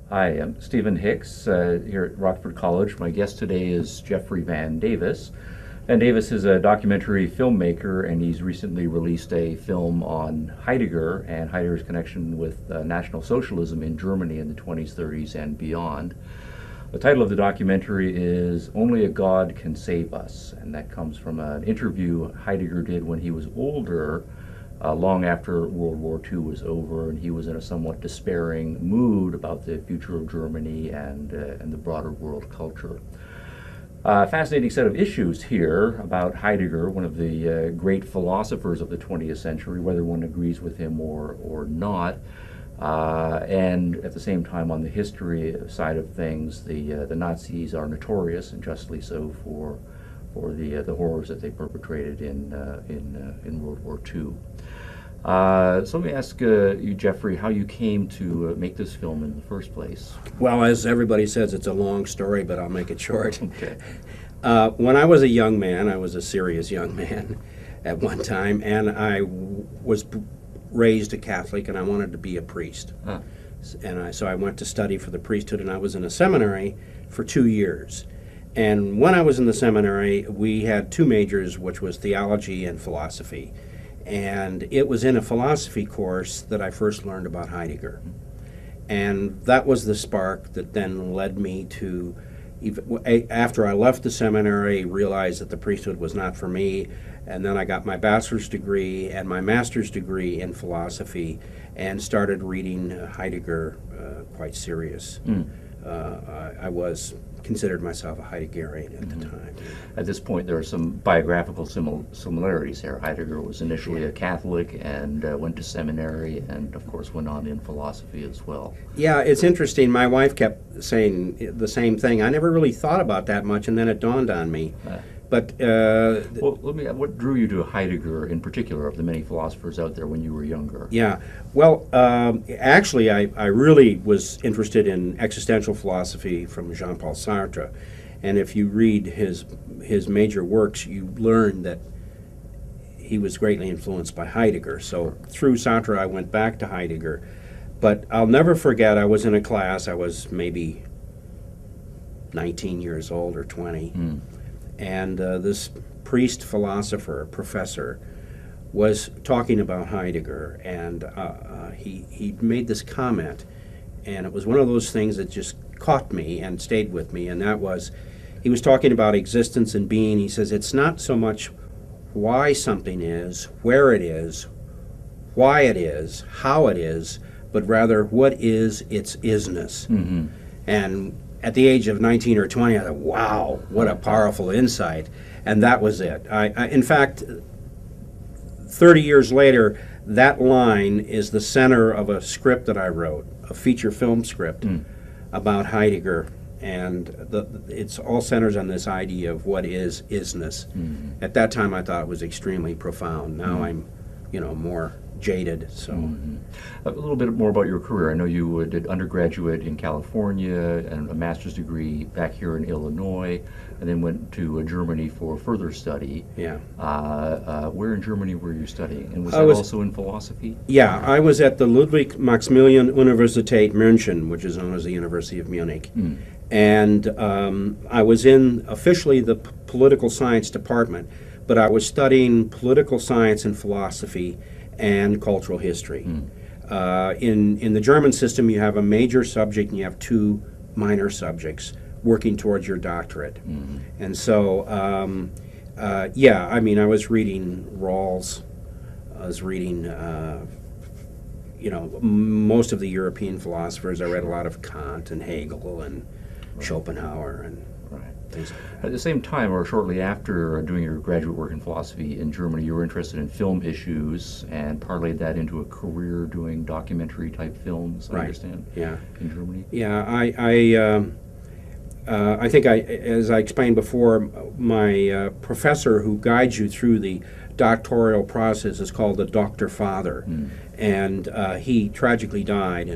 Hi, I'm Stephen Hicks here at Rockford College. My guest today is Jeffrey Van Davis. Van Davis is a documentary filmmaker, and he's recently released a film on Heidegger and Heidegger's connection with National Socialism in Germany in the 20s, 30s, and beyond. The title of the documentary is Only a God Can Save Us, and that comes from an interview Heidegger did when he was older, long after World War II was over, and he was in a somewhat despairing mood about the future of Germany and the broader world culture. Fascinating set of issues here about Heidegger, one of the great philosophers of the 20th century, whether one agrees with him or not. And at the same time, on the history side of things, the Nazis are notorious, and justly so, for the horrors that they perpetrated in World War II. So let me ask you, Jeffrey, how you came to make this film in the first place. Well, as everybody says, it's a long story, but I'll make it short. Okay. When I was a young man, I was a serious young man at one time, and I was raised a Catholic, and I wanted to be a priest. Huh. So I went to study for the priesthood, and I was in a seminary for 2 years. And when I was in the seminary, we had two majors, which was theology and philosophy. And it was in a philosophy course that I first learned about Heidegger. And that was the spark that then led me to, after I left the seminary, realize that the priesthood was not for me. And then I got my bachelor's degree and my master's degree in philosophy and started reading Heidegger quite serious. I was considered myself a Heideggerian at the time. At this point, there are some biographical similarities here. Heidegger was initially a Catholic and went to seminary, and of course went on in philosophy as well. Yeah, it's interesting. My wife kept saying the same thing. I never really thought about that much, and then it dawned on me. But well, what drew you to Heidegger in particular, of the many philosophers out there, when you were younger? Yeah, well, actually, I really was interested in existential philosophy from Jean-Paul Sartre, and if you read his major works, you learn that he was greatly influenced by Heidegger. So through Sartre, I went back to Heidegger. But I'll never forget, I was in a class, I was maybe 19 years old or 20. And this priest philosopher, professor, was talking about Heidegger, and he made this comment, and it was one of those things that just caught me and stayed with me, and that was, he was talking about existence and being. He says, it's not so much why something is, where it is, why it is, how it is, but rather what is its isness. And at the age of 19 or 20, I thought, wow, what a powerful insight. And that was it. In fact, 30 years later, that line is the center of a script that I wrote, a feature film script about Heidegger. And it's all centers on this idea of what is isness. At that time, I thought it was extremely profound. Now I'm, more jaded. So, A little bit more about your career. I know you did undergraduate in California and a master's degree back here in Illinois, and then went to Germany for further study. Yeah. Where in Germany were you studying? And was that also in philosophy? Yeah, I was at the Ludwig Maximilian Universität München, which is known as the University of Munich. And I was in officially the political science department, but I was studying political science and philosophy and cultural history. In the German system, you have a major subject and you have two minor subjects working towards your doctorate. And so, I was reading Rawls. I was reading, most of the European philosophers. I read a lot of Kant and Hegel and Schopenhauer and things like that. At the same time, or shortly after doing your graduate work in philosophy in Germany, you were interested in film issues and parlayed that into a career doing documentary-type films, I understand, in Germany? Yeah, I think, as I explained before, my professor who guides you through the doctoral process is called the Doctor Father, and he tragically died.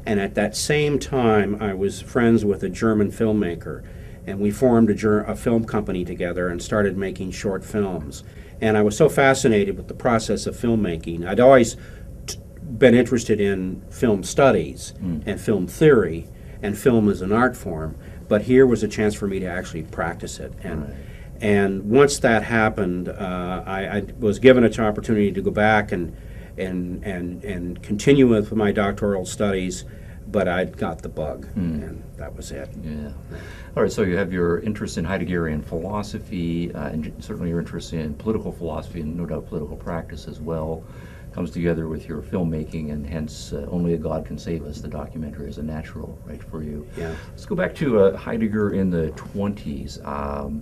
And at that same time, I was friends with a German filmmaker, and we formed a film company together and started making short films. And I was so fascinated with the process of filmmaking. I'd always been interested in film studies and film theory, and film as an art form. But here was a chance for me to actually practice it. And once that happened, I was given an opportunity to go back and continue with my doctoral studies, but I'd got the bug, and that was it. Yeah. All right, so you have your interest in Heideggerian philosophy, and certainly your interest in political philosophy, and no doubt political practice as well, comes together with your filmmaking, and hence Only a God Can Save Us, the documentary, is a natural right for you. Yeah. Let's go back to Heidegger in the 20s.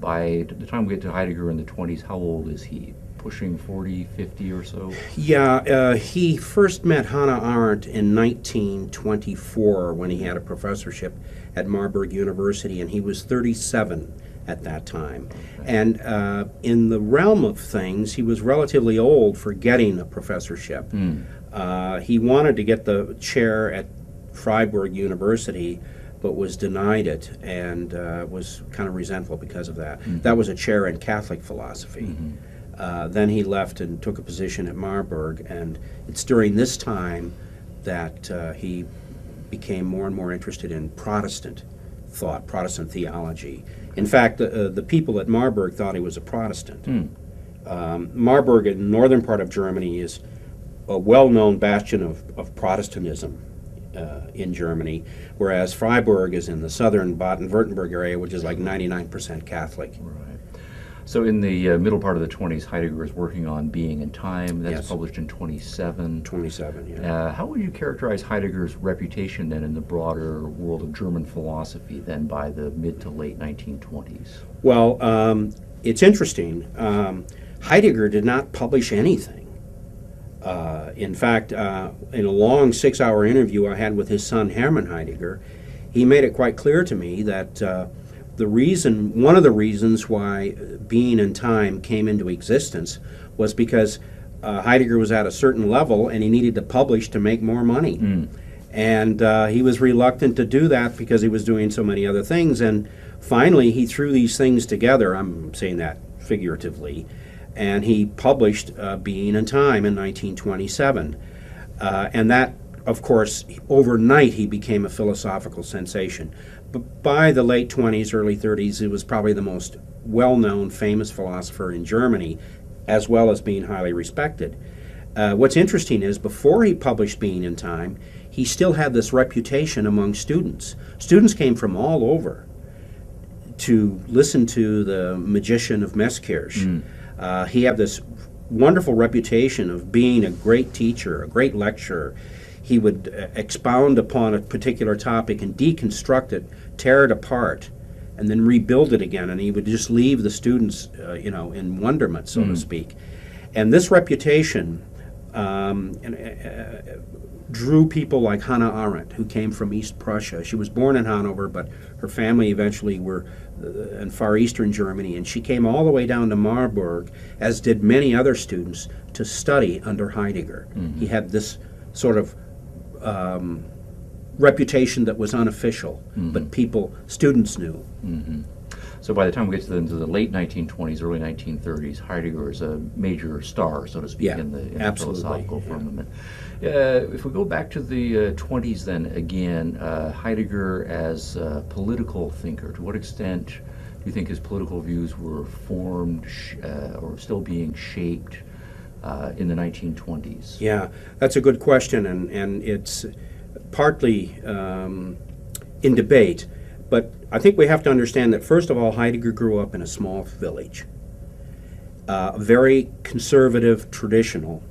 By the time we get to Heidegger in the 20s, how old is he? Pushing 40, 50 or so? Yeah, he first met Hannah Arendt in 1924 when he had a professorship at Marburg University, and he was 37 at that time. Okay. And in the realm of things, he was relatively old for getting a professorship. He wanted to get the chair at Freiburg University, but was denied it, and was kind of resentful because of that. That was a chair in Catholic philosophy. Then he left and took a position at Marburg, and it's during this time that he became more and more interested in Protestant thought, Protestant theology. In fact, the people at Marburg thought he was a Protestant. Marburg, in the northern part of Germany, is a well-known bastion of Protestantism in Germany, whereas Freiburg is in the southern Baden-Württemberg area, which is like 99% Catholic. Right. So in the middle part of the 20s, Heidegger is working on Being and Time. That's published in 27. 27, yeah. How would you characterize Heidegger's reputation then in the broader world of German philosophy then by the mid to late 1920s? Well, it's interesting. Heidegger did not publish anything. In fact, in a long 6-hour interview I had with his son Hermann Heidegger, he made it quite clear to me that one of the reasons why Being and Time came into existence was because Heidegger was at a certain level and he needed to publish to make more money. And he was reluctant to do that because he was doing so many other things. And finally, he threw these things together. I'm saying that figuratively. And he published Being and Time in 1927. And that, of course, overnight he became a philosophical sensation. But by the late 20s, early 30s, he was probably the most well-known, famous philosopher in Germany, as well as being highly respected. What's interesting is, before he published Being and Time, he still had this reputation among students. Students came from all over to listen to the magician of Meßkirch. He had this wonderful reputation of being a great teacher, a great lecturer. He would expound upon a particular topic and deconstruct it, tear it apart, and then rebuild it again. And he would just leave the students, in wonderment, so to speak. And this reputation drew people like Hannah Arendt, who came from East Prussia. She was born in Hanover, but her family eventually were in far eastern Germany, and she came all the way down to Marburg, as did many other students, to study under Heidegger. He had this sort of reputation that was unofficial, but students knew. So by the time we get to the late 1920s, early 1930s, Heidegger is a major star, so to speak, in the philosophical firmament. If we go back to the 20s then again, Heidegger as a political thinker, to what extent do you think his political views were formed or still being shaped in the 1920s? Yeah, that's a good question, and it's partly in debate. But I think we have to understand that, first of all, Heidegger grew up in a small village. A very conservative, traditional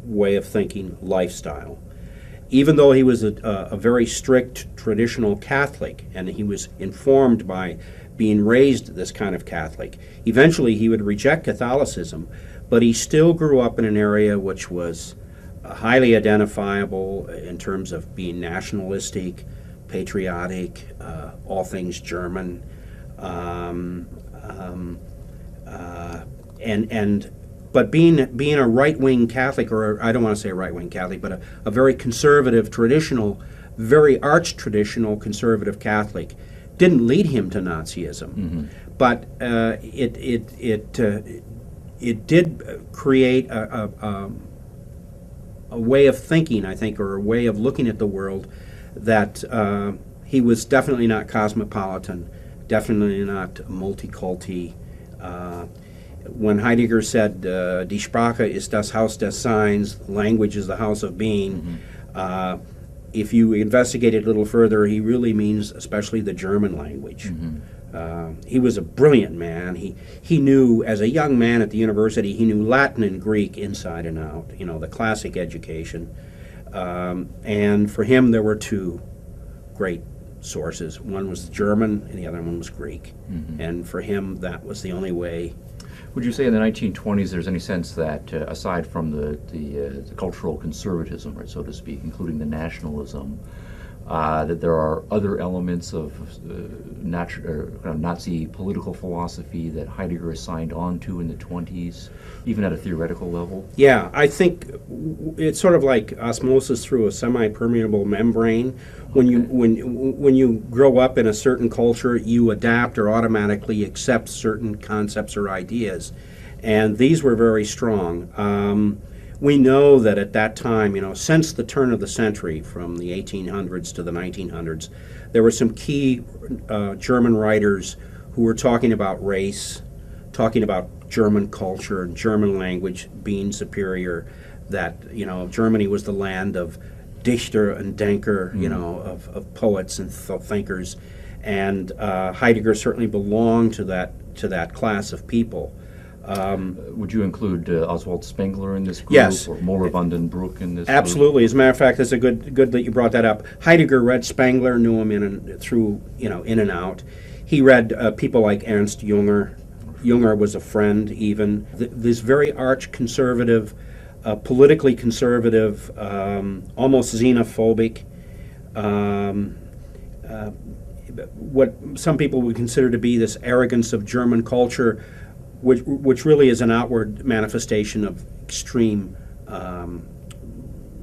way of thinking, lifestyle. Even though he was a very strict, traditional Catholic, and he was informed by being raised this kind of Catholic, eventually he would reject Catholicism, but he still grew up in an area which was highly identifiable in terms of being nationalistic, patriotic, all things German, but being a right-wing Catholic, or I don't want to say right-wing Catholic, but a very conservative, traditional, very arch-traditional conservative Catholic, didn't lead him to Nazism, but it did create a way of thinking, I think, or a way of looking at the world that He was definitely not cosmopolitan, definitely not multiculti. When Heidegger said, Die Sprache ist das Haus des Seins, language is the house of being, if you investigate it a little further, he really means especially the German language. He was a brilliant man. He knew, as a young man at the university, he knew Latin and Greek inside and out, you know, the classic education. And for him, there were two great sources. One was German, and the other one was Greek. And for him, that was the only way. Would you say in the 1920s there's any sense that, aside from the cultural conservatism, right, so to speak, including the nationalism, that there are other elements of Nazi political philosophy that Heidegger signed on to in the 20s, even at a theoretical level? Yeah, I think it's sort of like osmosis through a semi-permeable membrane. When you grow up in a certain culture, you adapt or automatically accept certain concepts or ideas, and these were very strong. We know that at that time, you know, since the turn of the century, from the 1800s to the 1900s, there were some key German writers who were talking about race, talking about German culture and German language being superior, that, you know, Germany was the land of Dichter and Denker, you know, of poets and thinkers, and Heidegger certainly belonged to that class of people. Would you include Oswald Spengler in this group? Yes. Or Moller van den Broek in this Absolutely. group? As a matter of fact, it's a good that you brought that up. Heidegger read Spengler, knew him in and out. He read people like Ernst Junger. Junger was a friend, even. This very arch-conservative, politically conservative, almost xenophobic, what some people would consider to be this arrogance of German culture, which really is an outward manifestation of extreme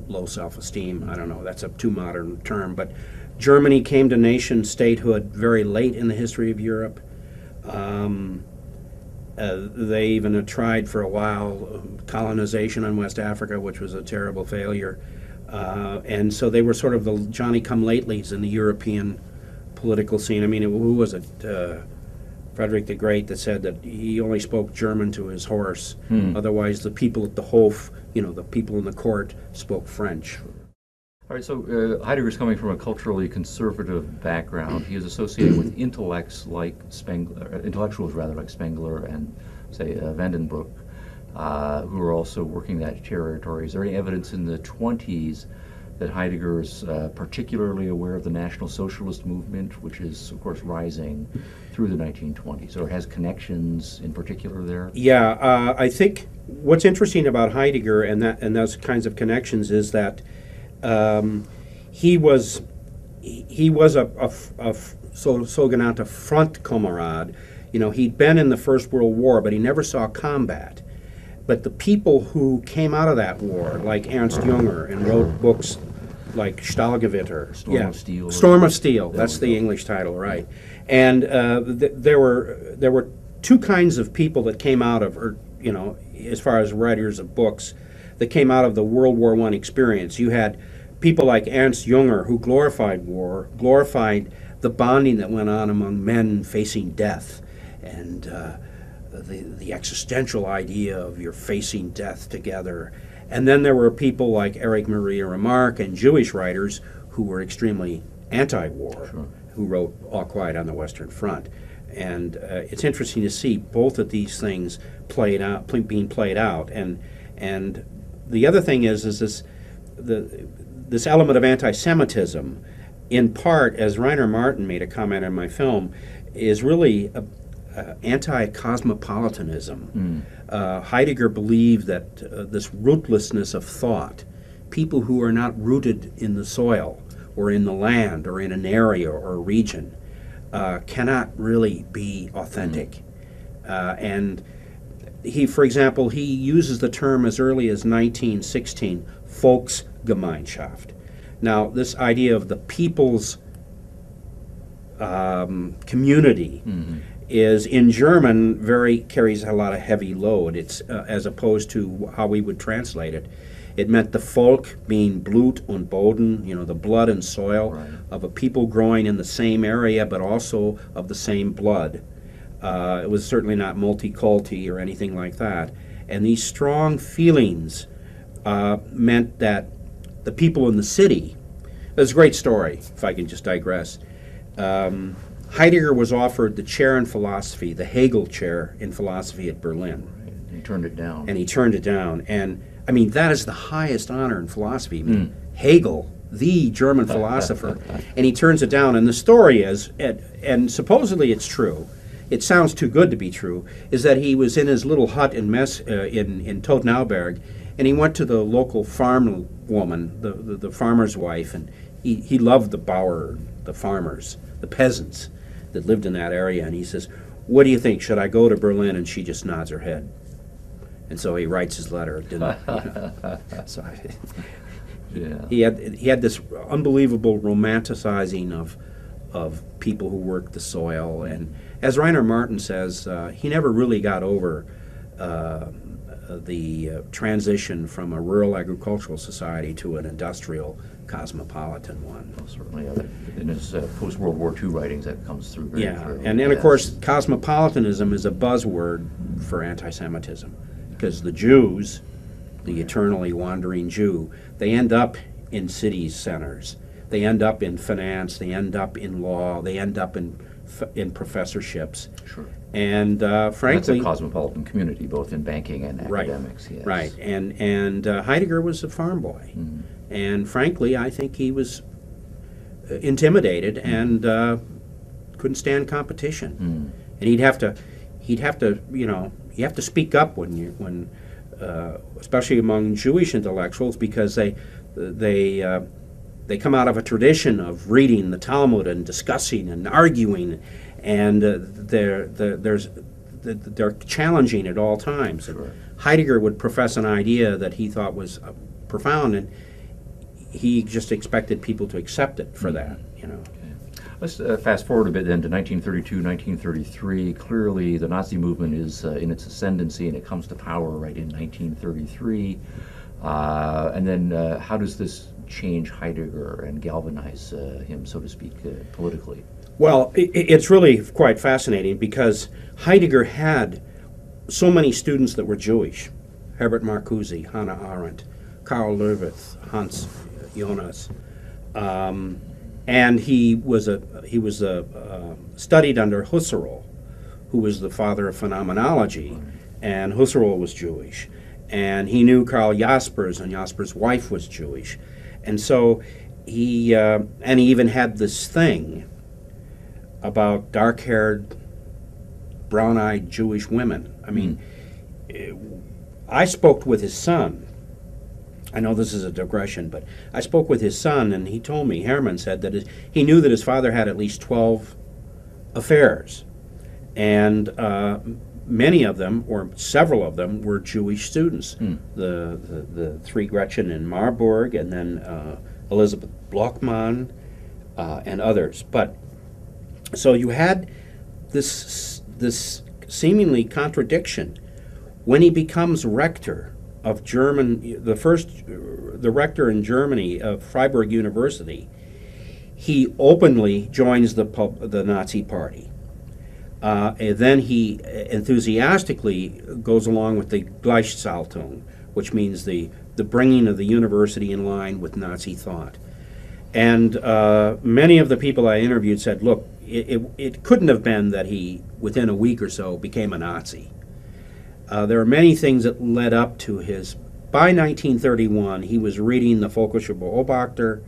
low self-esteem. I don't know, that's a too modern term, but Germany came to nation statehood very late in the history of Europe. They even had tried for a while colonization in West Africa, which was a terrible failure. And so they were sort of the Johnny-come-latelys in the European political scene. I mean, who was it? Frederick the Great, that said that he only spoke German to his horse. Otherwise, the people at the Hof, you know, the people in the court, spoke French. All right, so Heidegger's coming from a culturally conservative background. He is associated with intellectuals like Spengler and, say, van den Broek, who are also working that territory. Is there any evidence in the 20s that Heidegger is particularly aware of the National Socialist movement, which is, of course, rising through the 1920s, or has connections in particular there? Yeah, I think what's interesting about Heidegger and those kinds of connections is that he was a sogenannte Frontkamerad. You know, he'd been in the First World War, but he never saw combat. But the people who came out of that war, like Ernst Junger, and wrote books like Stahlgewitter, Storm of Steel. Storm of Steel. That's the English title, right? And there were two kinds of people that came out of, or you know, as far as writers of books, that came out of the World War I experience. You had people like Ernst Junger, who glorified war, glorified the bonding that went on among men facing death, and the existential idea of you're facing death together. And then there were people like Erich Maria Remarque and Jewish writers who were extremely anti-war, who wrote All Quiet on the Western Front. And it's interesting to see both of these things being played out. And the other thing is this element of anti-Semitism, in part, as Rainer Martin made a comment in my film, is really anti-cosmopolitanism. Heidegger believed that this rootlessness of thought, people who are not rooted in the soil or in the land or in an area or a region, cannot really be authentic. And he, for example, he uses the term as early as 1916, Volksgemeinschaft. Now, this idea of the people's community is in German carries a lot of heavy load. It's as opposed to how we would translate it. It meant the Volk being Blut und Boden, the blood and soil of a people growing in the same area, but also of the same blood. It was certainly not multiculti or anything like that. And these strong feelings meant that the people in the city, there's a great story, if I can just digress. Heidegger was offered the chair in philosophy, the Hegel chair in philosophy at Berlin. Right. He turned it down. And he turned it down. And I mean, that is the highest honor in philosophy. I mean, Hegel, the German philosopher, and he turns it down. And the story is, and supposedly it's true, it sounds too good to be true, is that he was in his little hut in Tottenauberg, and he went to the local farm woman, the farmer's wife, and he loved the Bauer, the farmers, the peasants that lived in that area, and he says, "What do you think? Should I go to Berlin?" And she just nods her head. And so he writes his letter. So he had this unbelievable romanticizing of people who worked the soil, and as Rainer Martin says, he never really got over the transition from a rural agricultural society to an industrial cosmopolitan one. Well, certainly, in his post-World War II writings, that comes through very clearly. And then, of course, cosmopolitanism is a buzzword for anti-Semitism, because the Jews, the eternally wandering Jew, they end up in city centers. They end up in finance. They end up in law. They end up in professorships. Sure. And frankly, that's a cosmopolitan community, both in banking and academics. Yes. Right. And Heidegger was a farm boy, and frankly, I think he was intimidated and couldn't stand competition. And he'd have to, you have to speak up when especially among Jewish intellectuals, because they come out of a tradition of reading the Talmud and discussing and arguing, and they're challenging at all times. Sure. And Heidegger would profess an idea that he thought was profound, and he just expected people to accept it for that. Let's fast forward a bit then to 1932, 1933. Clearly, the Nazi movement is in its ascendancy, and it comes to power right in 1933. And then how does this change Heidegger and galvanize him, so to speak, politically? Well, it's really quite fascinating, because Heidegger had so many students that were Jewish. Herbert Marcuse, Hannah Arendt, Karl Löwith, Hans Jonas. And he was studied under Husserl, who was the father of phenomenology, and Husserl was Jewish. And he knew Karl Jaspers, and Jaspers' wife was Jewish. And so he even had this thing about dark-haired, brown-eyed Jewish women. I mean, I spoke with his son. I know this is a digression, but I spoke with his son, and he told me, Herman said, that he knew that his father had at least 12 affairs. And many of them, or several of them, were Jewish students. The three Gretchen in Marburg, and then Elizabeth Blockmann, and others. But so you had this seemingly contradiction. When he becomes rector of the rector in Germany of Freiburg University, he openly joins the Nazi Party. And then he enthusiastically goes along with the Gleichschaltung, which means the bringing of the university in line with Nazi thought. And many of the people I interviewed said, look, it couldn't have been that he, within a week or so, became a Nazi. There are many things that led up to his. By 1931, he was reading the Völkische Beobachter.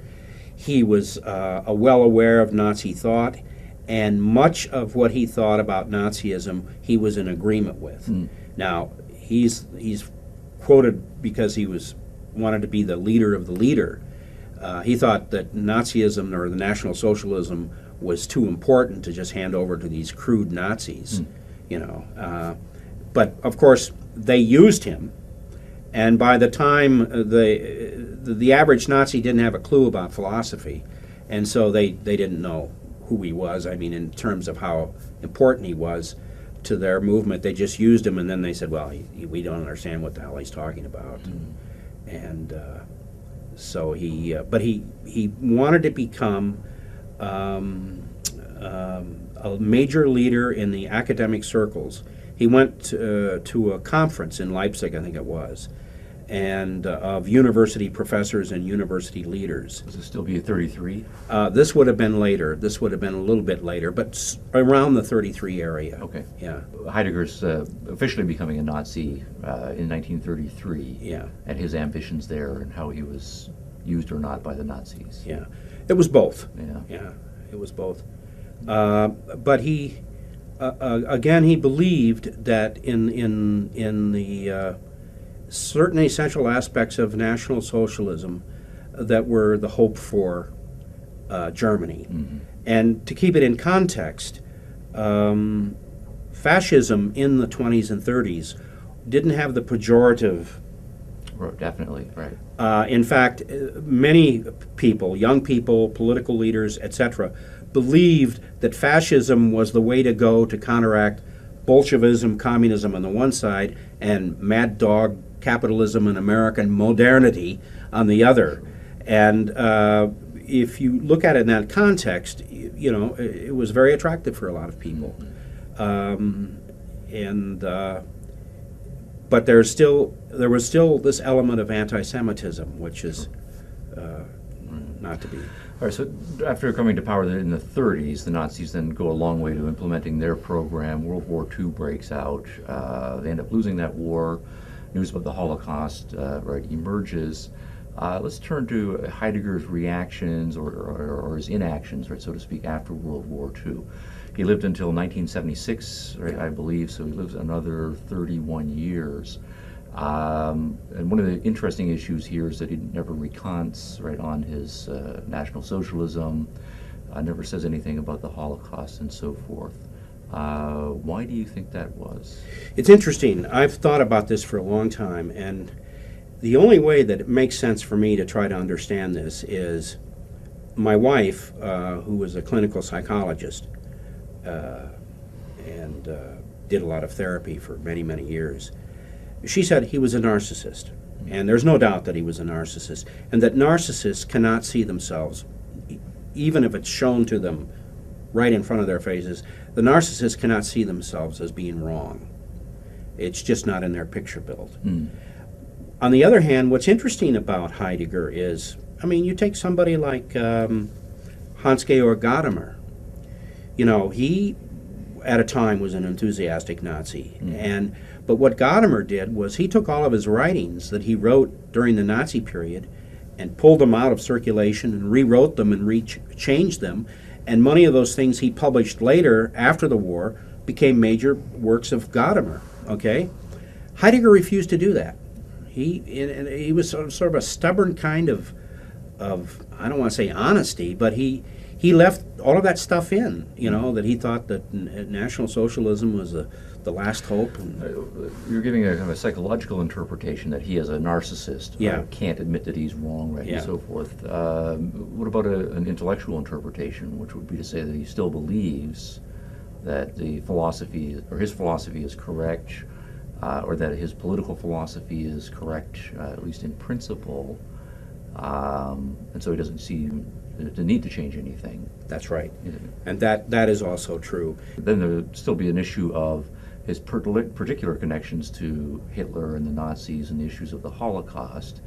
He was well aware of Nazi thought, and much of what he thought about Nazism, he was in agreement with. Now, he's quoted because he wanted to be the leader of the leader. He thought that Nazism, or the National Socialism, was too important to just hand over to these crude Nazis, But of course, they used him, and by the time the average Nazi didn't have a clue about philosophy, and so they didn't know who he was. I mean, in terms of how important he was to their movement. They just used him, and then they said, well, we don't understand what the hell he's talking about. And so but he wanted to become a major leader in the academic circles. He went to a conference in Leipzig, I think it was, and of university professors and university leaders. Does it still be a 33? This would have been later. This would have been a little bit later, but around the 33 area. Okay. Yeah. Heidegger's officially becoming a Nazi in 1933. Yeah. And his ambitions there and how he was used or not by the Nazis. Yeah. It was both. Yeah. Yeah. It was both. But he, again, he believed that in the certain essential aspects of National Socialism that were the hope for Germany. And to keep it in context, fascism in the 20s and 30s didn't have the pejorative. Definitely, right. In fact, many people, young people, political leaders, etc., believed that fascism was the way to go to counteract Bolshevism, communism on the one side, and mad dog capitalism and American modernity on the other. And if you look at it in that context, it was very attractive for a lot of people. But there was still this element of anti-Semitism, which is not to be. All right, so after coming to power in the 30s, the Nazis then go a long way to implementing their program. World War II breaks out. They end up losing that war. News about the Holocaust emerges. Let's turn to Heidegger's reactions or his inactions, right, so to speak, after World War II. He lived until 1976, right, I believe, so he lives another 31 years. And one of the interesting issues here is that he never recants, right, on his National Socialism, never says anything about the Holocaust and so forth. Why do you think that was? It's interesting. I've thought about this for a long time, and the only way that it makes sense for me to try to understand this is my wife, who was a clinical psychologist and did a lot of therapy for many, many years. She said he was a narcissist, and there's no doubt that he was a narcissist, and that narcissists cannot see themselves, even if it's shown to them right in front of their faces. The narcissists cannot see themselves as being wrong. It's just not in their picture build. On the other hand, what's interesting about Heidegger is, I mean, you take somebody like Hans-Georg Gadamer. He, at a time, was an enthusiastic Nazi. But what Gadamer did was he took all of his writings that he wrote during the Nazi period and pulled them out of circulation and rewrote them and changed them. And many of those things he published later, after the war, became major works of Gadamer. Okay? Heidegger refused to do that. He was sort of a stubborn kind of I don't want to say honesty, but he left all of that stuff in, that he thought that National Socialism was the last hope. You're giving a kind of a psychological interpretation that he, as a narcissist, can't admit that he's wrong, right, and so forth. What about an intellectual interpretation, which would be to say that he still believes that the philosophy, or his philosophy, is correct, or that his political philosophy is correct, at least in principle, and so he doesn't see the need to change anything. That's right. And that is also true. Then there would still be an issue of his particular connections to Hitler and the Nazis and the issues of the Holocaust.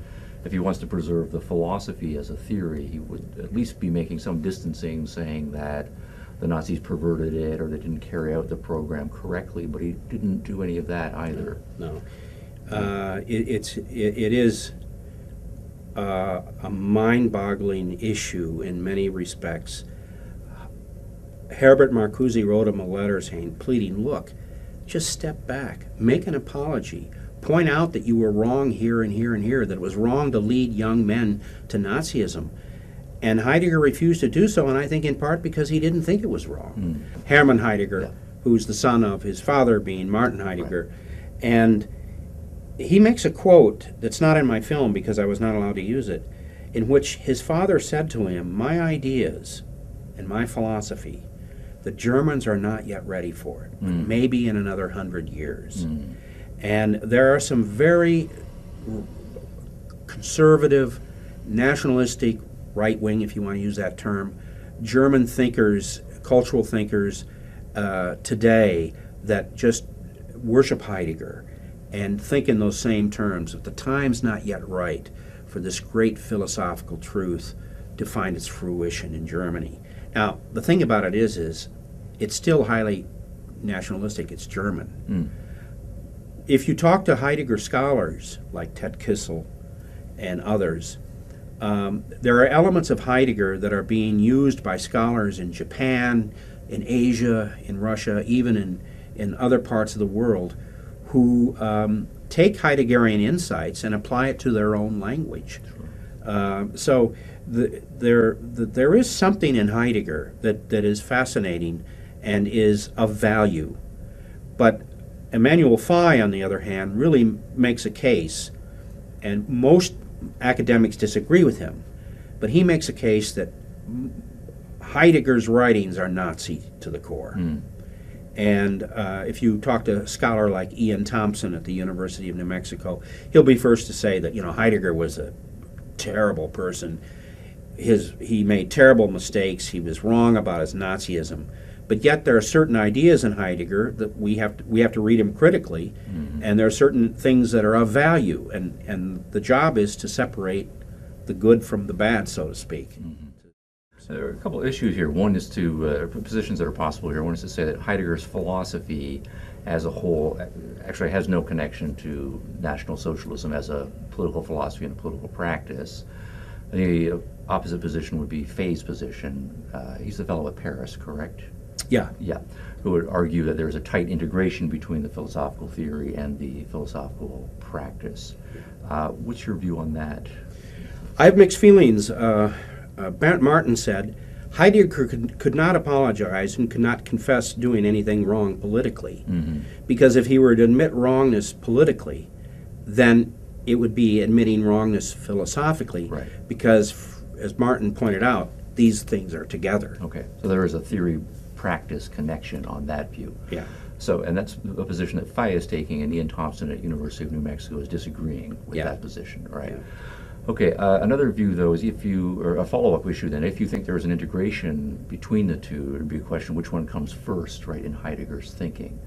If he wants to preserve the philosophy as a theory, he would at least be making some distancing, saying that the Nazis perverted it or they didn't carry out the program correctly, but he didn't do any of that either. No. It is a mind-boggling issue in many respects. Herbert Marcuse wrote him a letter pleading, look, just step back, make an apology, point out that you were wrong here and here and here, that it was wrong to lead young men to Nazism. And Heidegger refused to do so, and I think in part because he didn't think it was wrong. Hermann Heidegger, who's the son of his father being Martin Heidegger, and he makes a quote that's not in my film because I was not allowed to use it, in which his father said to him, my ideas in my philosophy, the Germans are not yet ready for it. Maybe in another 100 years. And there are some very conservative, nationalistic, right-wing, if you want to use that term, German thinkers, cultural thinkers today that just worship Heidegger and think in those same terms that the time's not yet right for this great philosophical truth to find its fruition in Germany. Now, the thing about it is it's still highly nationalistic. It's German. If you talk to Heidegger scholars like Ted Kissel and others, there are elements of Heidegger that are being used by scholars in Japan, in Asia, in Russia, even in other parts of the world, who take Heideggerian insights and apply it to their own language. So there is something in Heidegger that is fascinating and is of value. But Emmanuel Faye, on the other hand, really makes a case, and most academics disagree with him, but he makes a case that Heidegger's writings are Nazi to the core. And if you talk to a scholar like Ian Thompson at the University of New Mexico, he'll be first to say that Heidegger was a terrible person. He made terrible mistakes. He was wrong about his Nazism. But yet there are certain ideas in Heidegger that we have to read him critically, and there are certain things that are of value, and the job is to separate the good from the bad, so to speak. So there are a couple of issues here. One is to positions that are possible here. One is to say that Heidegger's philosophy as a whole actually has no connection to National Socialism as a political philosophy and a political practice. The opposite position would be Faye's position. He's the fellow at Paris, correct? Yeah. Yeah, who would argue that there's a tight integration between the philosophical theory and the philosophical practice. What's your view on that? I have mixed feelings. Bernd Martin said, Heidegger could not apologize and could not confess doing anything wrong politically. Because if he were to admit wrongness politically, then it would be admitting wrongness philosophically. Right. Because, as Martin pointed out, these things are together. Okay, so there is a theory-practice connection on that view. Yeah. So, and that's a position that Faye is taking, and Ian Thompson at University of New Mexico is disagreeing with that position, right? Yeah. Okay, another view, though, is or a follow-up issue then, if you think there's an integration between the two, it would be a question which one comes first, right, in Heidegger's thinking.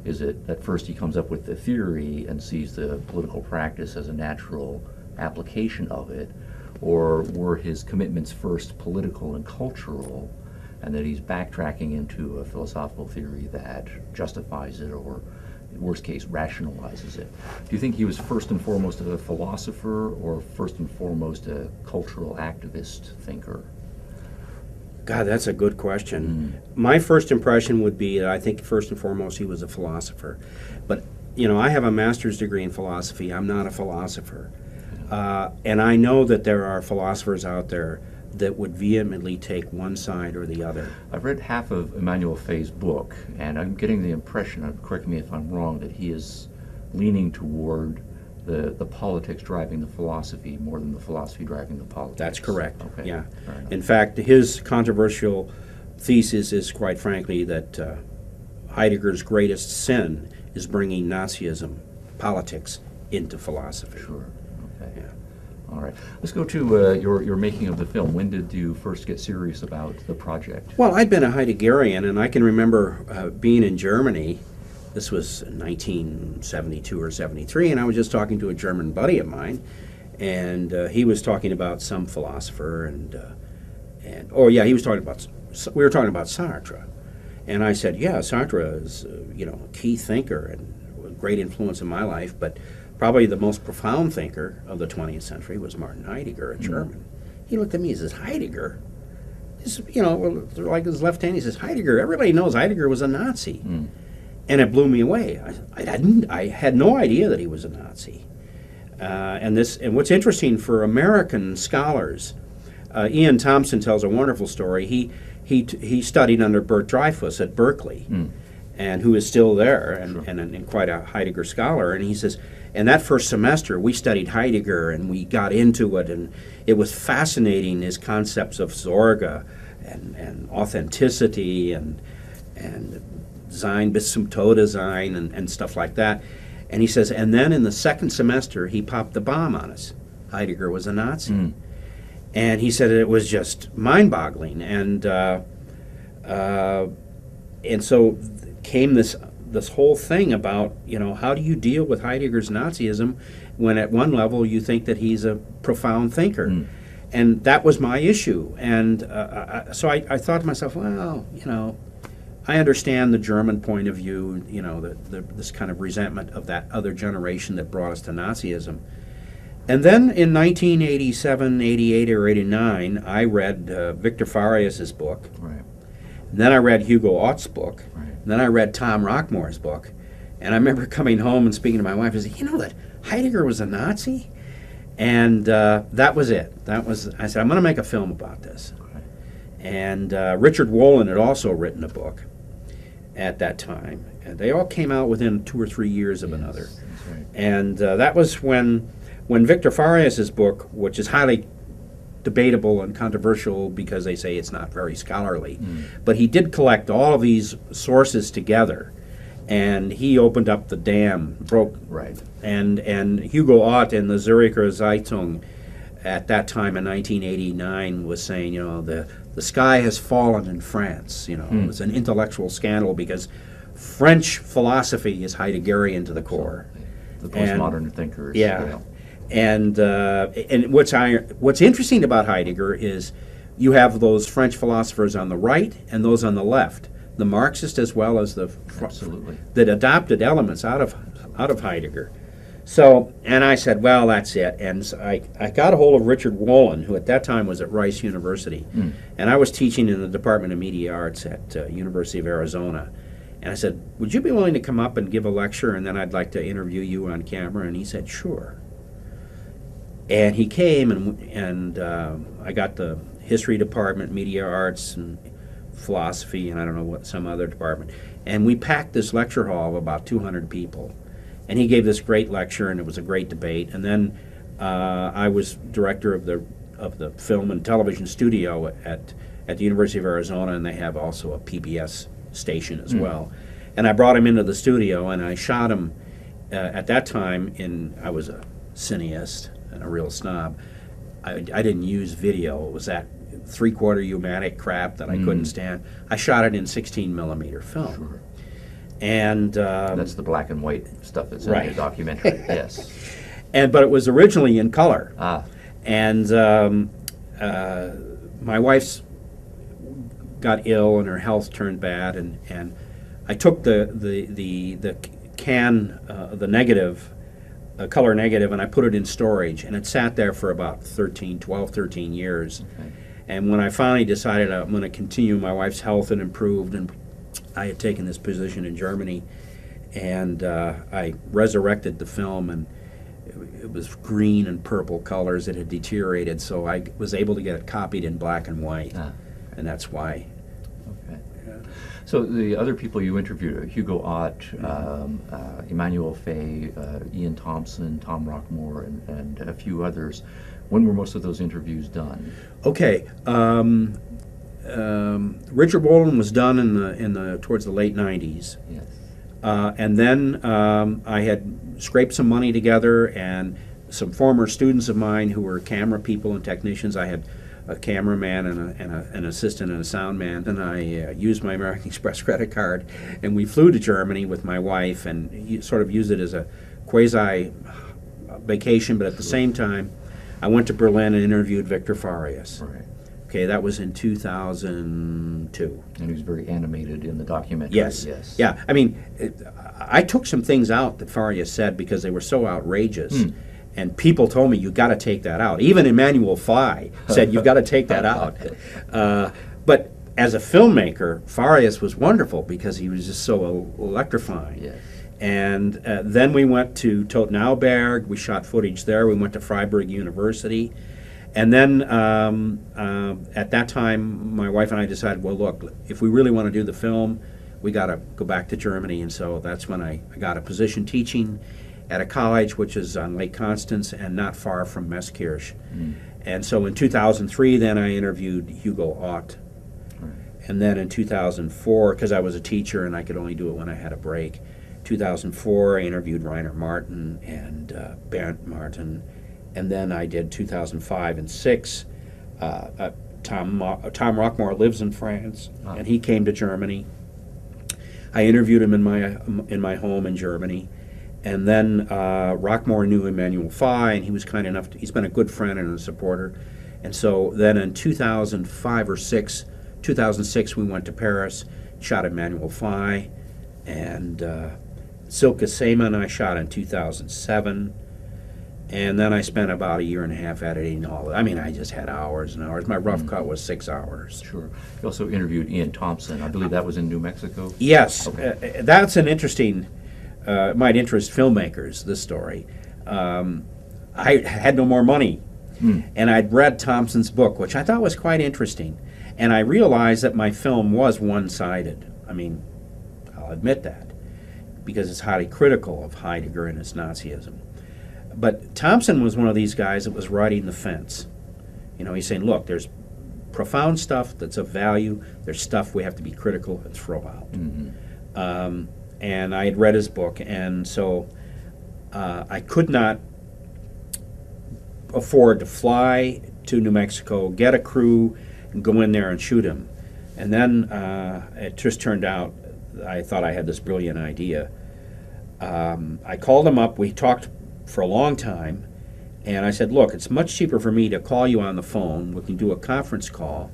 Is it that first he comes up with the theory and sees the political practice as a natural application of it, or were his commitments first political and cultural, and that he's backtracking into a philosophical theory that justifies it or, in worst case, rationalizes it? Do you think he was first and foremost a philosopher or first and foremost a cultural activist thinker? God, that's a good question. My first impression would be that I think first and foremost he was a philosopher. But, I have a master's degree in philosophy. I'm not a philosopher. And I know that there are philosophers out there that would vehemently take one side or the other. I've read half of Emmanuel Faye's book, and I'm getting the impression, correct me if I'm wrong, that he is leaning toward the politics driving the philosophy more than the philosophy driving the politics. That's correct. Okay. Yeah. Fair enough. In fact, his controversial thesis is, quite frankly, that Heidegger's greatest sin is bringing Nazism, politics, into philosophy. Sure. Okay. Yeah. All right. Let's go to your making of the film. When did you first get serious about the project? Well, I'd been a Heideggerian, and I can remember being in Germany. This was 1972 or 73, and I was just talking to a German buddy of mine, and he was talking about some philosopher, he was talking about, we were talking about Sartre, and I said, yeah, Sartre is, a key thinker and a great influence in my life, but probably the most profound thinker of the 20th century was Martin Heidegger, a German. He looked at me and says, Heidegger? Like his left hand, he says, Heidegger, everybody knows Heidegger was a Nazi. And it blew me away. I had no idea that he was a Nazi. And what's interesting for American scholars, Ian Thompson tells a wonderful story. He studied under Bert Dreyfuss at Berkeley, and who is still there and quite a Heidegger scholar. And he says, in that first semester, we studied Heidegger and we got into it, and it was fascinating, his concepts of Sorge and authenticity and Sein bis zum Tode sein and stuff like that. And he says, and then in the second semester, he popped the bomb on us. Heidegger was a Nazi. And he said it was just mind-boggling. And so came this whole thing about, how do you deal with Heidegger's Nazism when at one level you think that he's a profound thinker? And that was my issue. And so I thought to myself, well, I understand the German point of view, this kind of resentment of that other generation that brought us to Nazism. And then in 1987, 88, or 89, I read Victor Farias's book. Right. And then I read Hugo Ott's book. Right. And then I read Tom Rockmore's book. And I remember coming home and speaking to my wife and saying, that Heidegger was a Nazi? And that was it. I said, I'm going to make a film about this. Okay. And Richard Wolin had also written a book at that time. And they all came out within 2 or 3 years of another. That's right. And that was when Victor Farias's book, which is highly debatable and controversial because they say it's not very scholarly, but he did collect all of these sources together, and he opened up the dam, broke. Right. And Hugo Ott in the Zürcher Zeitung at that time in 1989 was saying, the sky has fallen in France. It was an intellectual scandal because French philosophy is Heideggerian to the core. The postmodern thinkers. Yeah. And what's interesting about Heidegger is you have those French philosophers on the right and those on the left, the Marxist as well as the Absolutely. that adopted elements out of Heidegger. So, and I said, well, that's it. And so I got a hold of Richard Wolin, who at that time was at Rice University, and I was teaching in the Department of Media Arts at University of Arizona. And I said, would you be willing to come up and give a lecture, and then I'd like to interview you on camera? And he said, sure. And he came, and I got the history department, media arts, and philosophy, and I don't know what, some other department. And we packed this lecture hall of about 200 people. And he gave this great lecture, and it was a great debate. And then I was director of the film and television studio at the University of Arizona, and they have also a PBS station as well. And I brought him into the studio, and I shot him at that time I was a cineast and a real snob. I didn't use video. It was that 3/4 U-matic crap that I couldn't stand. I shot it in 16 millimeter film. Sure. And That's the black and white stuff that's in Right. the documentary. Yes. but it was originally in color. Ah. And my wife's got ill and her health turned bad, and I took the can, the negative, color negative, and I put it in storage, and it sat there for about 12, 13 years. Okay. And when I finally decided I'm going to continue, my wife's health had improved, and I had taken this position in Germany, and I resurrected the film, and it was green and purple colors. It had deteriorated, so I was able to get it copied in black and white, Ah. and that's why. Okay. So the other people you interviewed, Hugo Ott, Emmanuel Fay, Ian Thompson, Tom Rockmore, and a few others. When were most of those interviews done? Okay, Richard Wolin was done towards the late '90s, Yes. and then I had scraped some money together, and some former students of mine who were camera people and technicians. I had a cameraman and an assistant and a sound man, and I used my American Express credit card, and we flew to Germany with my wife, and sort of used it as a quasi vacation, but at the same time, I went to Berlin and interviewed Victor Farias. Right. Okay, that was in 2002. And he was very animated in the documentary. Yes. Yes. Yeah. I mean, I took some things out that Farias said because they were so outrageous. And people told me, you got to take that out. Even Emmanuel Fay said, you've got to take that out. But as a filmmaker, Farias was wonderful because he was just so electrifying. Yes. And then we went to Tottenauberg. We shot footage there. We went to Freiburg University. And then at that time, my wife and I decided, well, look, if we really want to do the film, we got to go back to Germany. And so that's when I got a position teaching at a college which is on Lake Constance and not far from Meßkirch. And so in 2003, then I interviewed Hugo Ott. And then in 2004, because I was a teacher and I could only do it when I had a break, 2004 I interviewed Rainer Martin and Bernd Martin, and then I did 2005 and 6. Tom Rockmore lives in France, and he came to Germany. I interviewed him in my home in Germany, and then Rockmore knew Emmanuel Faye, and he was kind enough. He's been a good friend and a supporter, and so then in 2005 or 2006, we went to Paris, shot Emmanuel Faye, and Silke Seemann I shot in 2007. And then I spent about a year and a half editing all of it. I mean, I just had hours and hours. My rough cut was 6 hours. Sure. You also interviewed Ian Thompson. I believe that was in New Mexico? Yes. Okay. That's an interesting, might interest filmmakers, this story. I had no more money. And I'd read Thompson's book, which I thought was quite interesting. And I realized that my film was one-sided. I mean, I'll admit that, because it's highly critical of Heidegger and his Nazism. But Thompson was one of these guys that was riding the fence. You know, he's saying, look, there's profound stuff that's of value. There's stuff we have to be critical and throw out. And I had read his book, and so I could not afford to fly to New Mexico, get a crew, and go in there and shoot him. And then it just turned out, I thought I had this brilliant idea. I called him up. We talked for a long time, and I said, look, it's much cheaper for me to call you on the phone. We can do a conference call.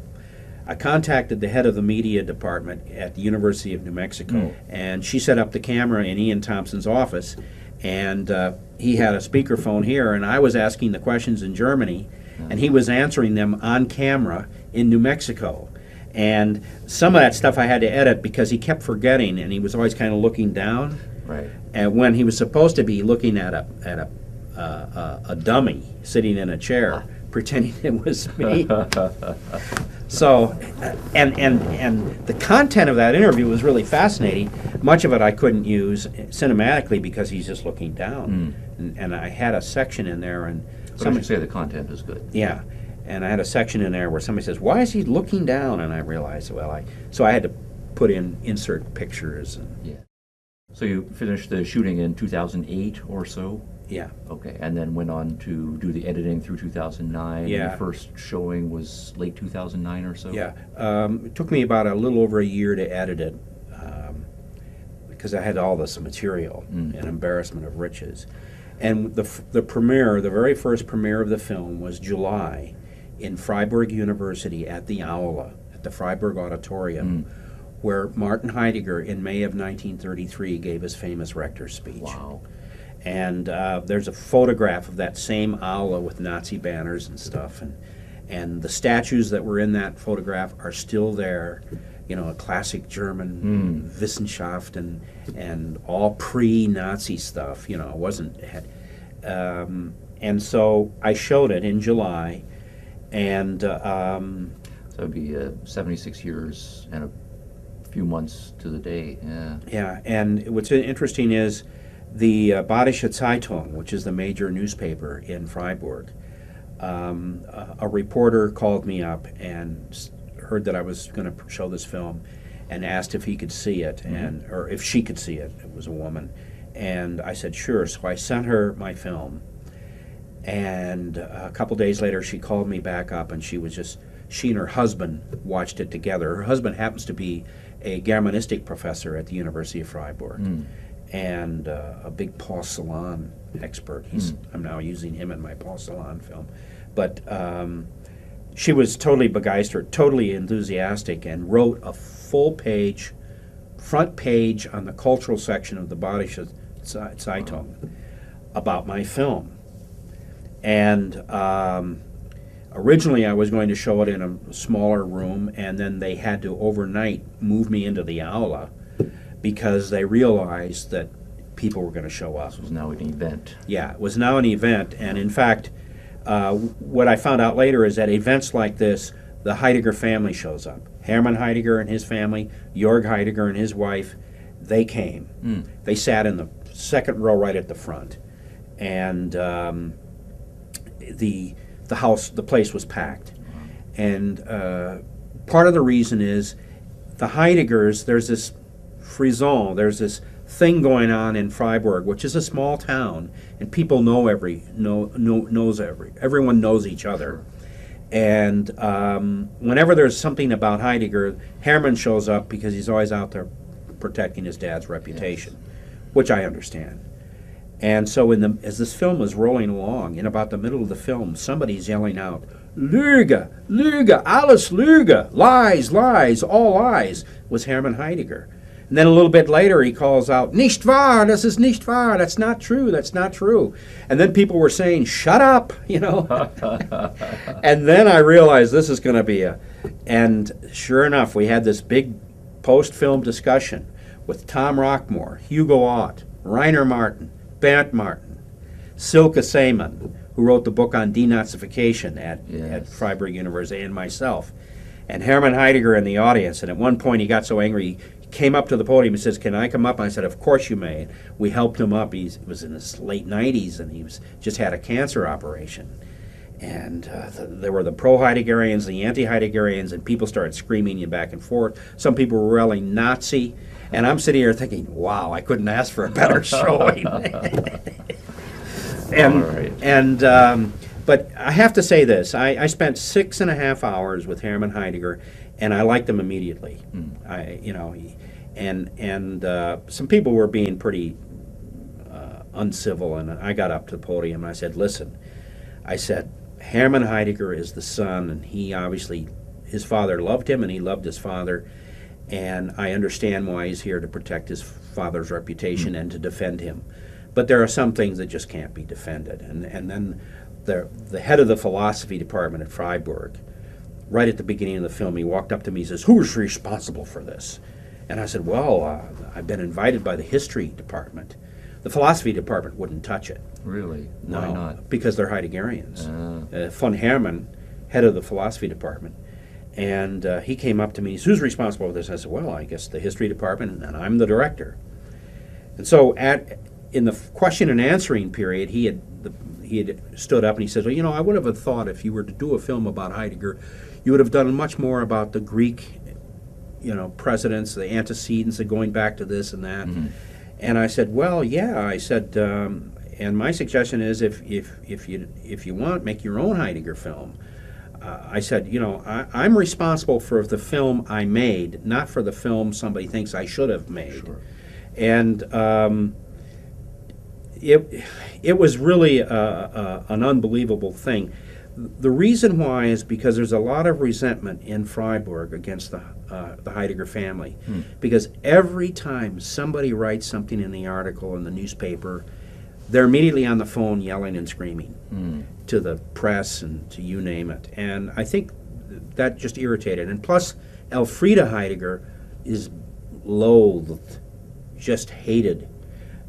I contacted the head of the media department at the University of New Mexico, and she set up the camera in Ian Thompson's office, and he had a speakerphone here, and I was asking the questions in Germany, and he was answering them on camera in New Mexico. And some of that stuff I had to edit because he kept forgetting, and he was always kind of looking down. Right. And when he was supposed to be looking at a dummy sitting in a chair, pretending it was me. So, and the content of that interview was really fascinating. Much of it I couldn't use cinematically because he's just looking down. And I had a section in there, and somebody say the content is good. Yeah, and I had a section in there where somebody says, "Why is he looking down?" And I realized, well, so I had to put in insert pictures. And yeah. So you finished the shooting in 2008 or so? Yeah. Okay, and then went on to do the editing through 2009. Yeah. And the first showing was late 2009 or so? Yeah. It took me about a little over a year to edit it because I had all this material, an embarrassment of riches. And the premiere, the very first premiere of the film was July in Freiburg University at the Aula, at the Freiburg Auditorium, where Martin Heidegger in May of 1933 gave his famous rector's speech. Wow. And there's a photograph of that same aula with Nazi banners and stuff, and the statues that were in that photograph are still there. You know, a classic German Wissenschaft and all pre-Nazi stuff. You know, it wasn't. And so I showed it in July, and so it'd be 76 years and a few months to the day. Yeah. Yeah, and what's interesting is the Badische Zeitung, which is the major newspaper in Freiburg, a reporter called me up and heard that I was going to show this film and asked if he could see it, or if she could see it. It was a woman. And I said, sure. So I sent her my film. And a couple days later, she called me back up, and she and her husband watched it together. Her husband happens to be a Germanistic professor at the University of Freiburg. And a big Paul Celan expert. I'm now using him in my Paul Celan film. But she was totally begeisterd, totally enthusiastic, and wrote a full-page, front page on the cultural section of the Badische Zeitung about my film. And originally I was going to show it in a smaller room, and then they had to overnight move me into the aula because they realized that people were going to show up. This was now an event. Yeah, it was now an event, and in fact, what I found out later is that events like this, the Heidegger family shows up. Hermann Heidegger and his family, Jörg Heidegger and his wife, they came. They sat in the second row right at the front, and the place was packed. And part of the reason is the Heideggers, there's this frisson, there's this thing going on in Freiburg, which is a small town, and people know everyone knows each other. And whenever there's something about Heidegger, Hermann shows up because he's always out there protecting his dad's reputation, which I understand. And so as this film is rolling along, in about the middle of the film, somebody's yelling out, Lüge, Lüge, alles Lüge, lies, lies, all lies, was Hermann Heidegger. And then a little bit later he calls out, Nicht wahr, das ist nicht wahr, that's not true, that's not true. And then people were saying, shut up, you know. And then I realized this is going to be and sure enough, we had this big post-film discussion with Tom Rockmore, Hugo Ott, Rainer Martin, Bernd Martin, Silke Seemann, who wrote the book on denazification at Freiburg University, and myself. And Hermann Heidegger in the audience, and at one point he got so angry, he came up to the podium and says, can I come up? And I said, of course you may. We helped him up. He was in his late 90s, and he just had a cancer operation. And there were the pro-Heideggerians, the anti-Heideggerians, and people started screaming back and forth. Some people were yelling Nazi, and I'm sitting here thinking, wow, I couldn't ask for a better showing. But I have to say this, I spent 6.5 hours with Hermann Heidegger, and I liked him immediately. Some people were being pretty uncivil, and I got up to the podium and I said, listen, I said, Hermann Heidegger is the son, and he obviously, his father loved him and he loved his father, and I understand why he's here to protect his father's reputation and to defend him. But there are some things that just can't be defended. And then the head of the philosophy department at Freiburg, right at the beginning of the film, he walked up to me and says, who is responsible for this? And I said, well, I've been invited by the history department. The philosophy department wouldn't touch it. Really? No, why not? Because they're Heideggerians. Von Hermann, head of the philosophy department, and he came up to me, he said, who's responsible for this? I said, well, I guess the history department, and I'm the director. And so in the question and answering period, he had stood up and he said, well, I would have thought if you were to do a film about Heidegger, you would have done much more about the Greek, presidents, the antecedents, and going back to this and that. Mm-hmm. And I said, well, yeah. I said, and my suggestion is, if you want, make your own Heidegger film. I said, I'm responsible for the film I made, not for the film somebody thinks I should have made. Sure. And it was really an unbelievable thing. The reason why is because there's a lot of resentment in Freiburg against the Heidegger family, because every time somebody writes something in the article in the newspaper, they're immediately on the phone yelling and screaming to the press and to you name it. And I think that just irritated. And plus, Elfride Heidegger is loathed, just hated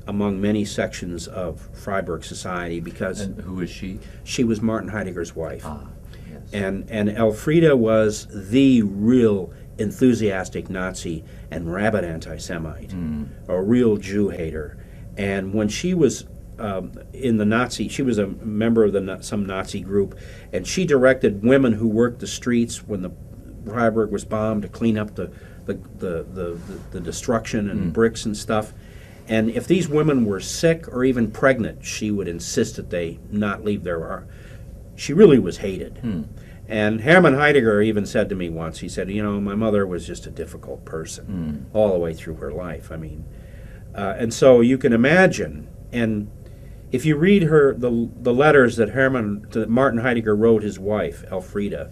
among many sections of Freiburg society because... And who is she? She was Martin Heidegger's wife. Yes. And Elfride was the real enthusiastic Nazi and rabid anti-Semite, a real Jew hater. And when she was in the Nazi, she was a member of some Nazi group, and she directed women who worked the streets when the Freiburg was bombed to clean up the destruction and bricks and stuff. And if these women were sick or even pregnant, she would insist that they not leave their... She really was hated. And Hermann Heidegger even said to me once, he said, my mother was just a difficult person all the way through her life. I mean, and so you can imagine, and if you read the letters that Martin Heidegger wrote his wife, Elfride,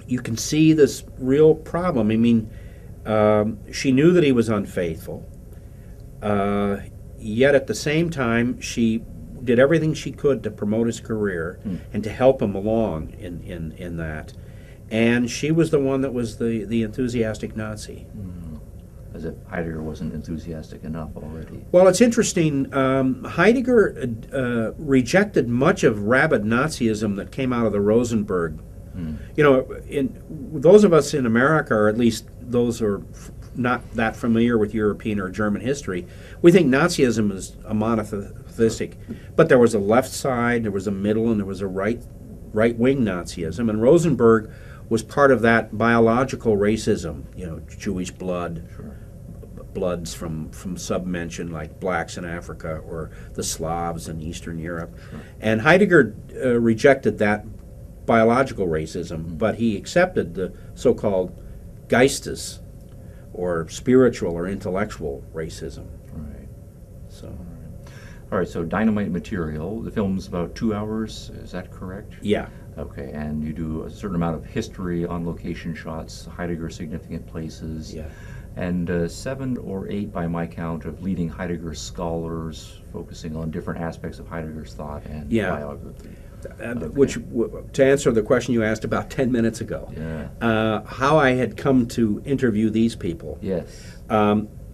you can see this real problem. I mean, she knew that he was unfaithful, yet at the same time she did everything she could to promote his career and to help him along in that. And she was the one that was the enthusiastic Nazi. As if Heidegger wasn't enthusiastic enough already. Well, it's interesting. Heidegger rejected much of rabid Nazism that came out of the Rosenberg. Those of us in America, or at least those who are not that familiar with European or German history, we think Nazism is a monotheistic. But there was a left side, there was a middle, and there was a right-wing Nazism. And Rosenberg was part of that biological racism, Jewish blood, Sure. bloods from sub-mentioned like blacks in Africa or the Slavs in Eastern Europe. Sure. And Heidegger rejected that biological racism, but he accepted the so-called Geistes, or spiritual or intellectual racism. Right. So, All right, so Dynamite Material, the film's about 2 hours, is that correct? yeah. Okay, and you do a certain amount of history on location shots, Heidegger significant places. Yeah. And 7 or 8, by my count, of leading Heidegger scholars focusing on different aspects of Heidegger's thought and Yeah. biography. Okay. Which, to answer the question you asked about 10 minutes ago, Yeah. how I had come to interview these people. Yes.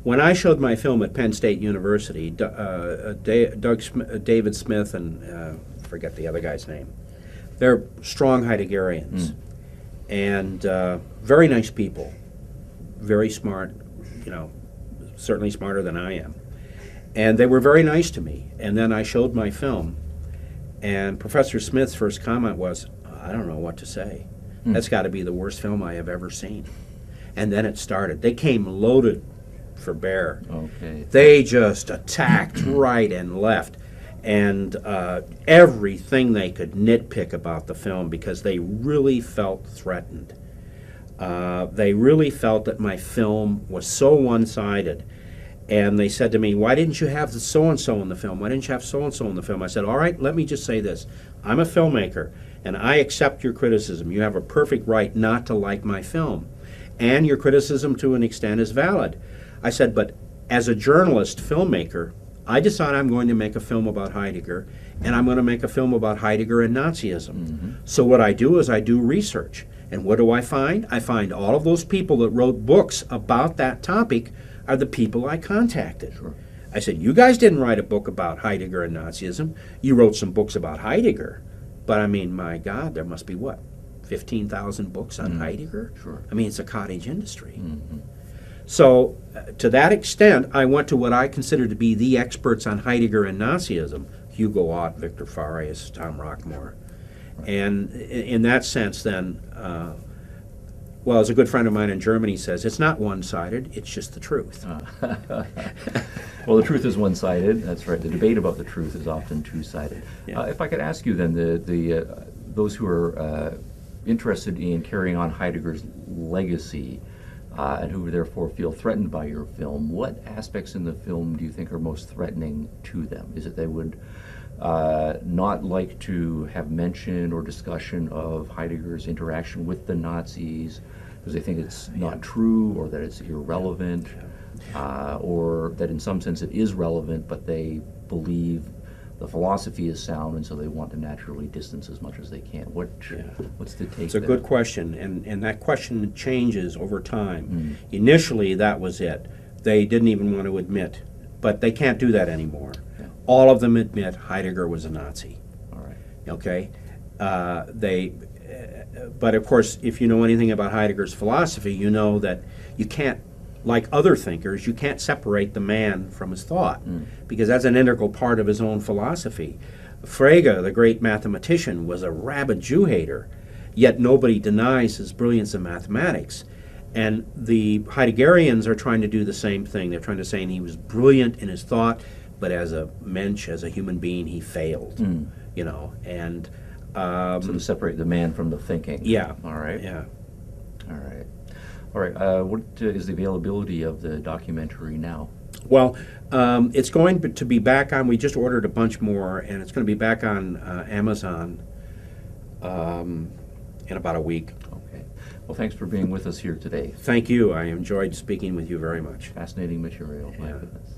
When I showed my film at Penn State University, David Smith and forget the other guy's name, they're strong Heideggerians and very nice people, very smart, certainly smarter than I am. And they were very nice to me. And then I showed my film, and Professor Smith's first comment was, I don't know what to say. That's got to be the worst film I have ever seen. And then it started. They came loaded for bear. Okay. They just attacked right and left, and everything they could nitpick about the film because they really felt threatened. They really felt that my film was so one-sided. And they said to me, why didn't you have the so-and-so in the film? Why didn't you have so-and-so in the film? I said, all right, let me just say this. I'm a filmmaker, and I accept your criticism. You have a perfect right not to like my film. And your criticism, to an extent, is valid. I said, but as a journalist, filmmaker, I decide I'm going to make a film about Heidegger, and I'm going to make a film about Heidegger and Nazism. So what I do is I do research. And what do I find? I find all of those people that wrote books about that topic are the people I contacted. Sure. I said, you guys didn't write a book about Heidegger and Nazism. You wrote some books about Heidegger. But I mean, my God, there must be, 15,000 books on Heidegger? Sure. I mean, it's a cottage industry. So, to that extent, I went to what I consider to be the experts on Heidegger and Nazism, Hugo Ott, Victor Farias, Tom Rockmore. And in that sense, then, well, as a good friend of mine in Germany says, it's not one-sided, it's just the truth. Well, the truth is one-sided. That's right. The debate about the truth is often two-sided. Yeah. If I could ask you then, those who are interested in carrying on Heidegger's legacy and who therefore feel threatened by your film, what aspects in the film do you think are most threatening to them? Is it they would not like to have mention or discussion of Heidegger's interaction with the Nazis because they think it's not true or that it's irrelevant, or that in some sense it is relevant, but they believe the philosophy is sound and so they want to naturally distance as much as they can. What's the take? It's a there? good question, and that question changes over time. Initially, that was it. They didn't even want to admit, but they can't do that anymore. Yeah. All of them admit Heidegger was a Nazi. All right. Okay? But of course, if you know anything about Heidegger's philosophy, you know that you can't, like other thinkers, you can't separate the man from his thought, because that's an integral part of his own philosophy. Frege, the great mathematician, was a rabid Jew-hater, yet nobody denies his brilliance in mathematics. And the Heideggerians are trying to do the same thing. They're trying to say he was brilliant in his thought, but as a mensch, as a human being, he failed. And So to separate the man from the thinking. yeah, All right. yeah. All right. All right. What is the availability of the documentary now? Well, it's going to be back on. We just ordered a bunch more, and it's going to be back on Amazon in about a week. Okay. Well, thanks for being with us here today. Thank you. I enjoyed speaking with you very much. Fascinating material. My Yeah. goodness.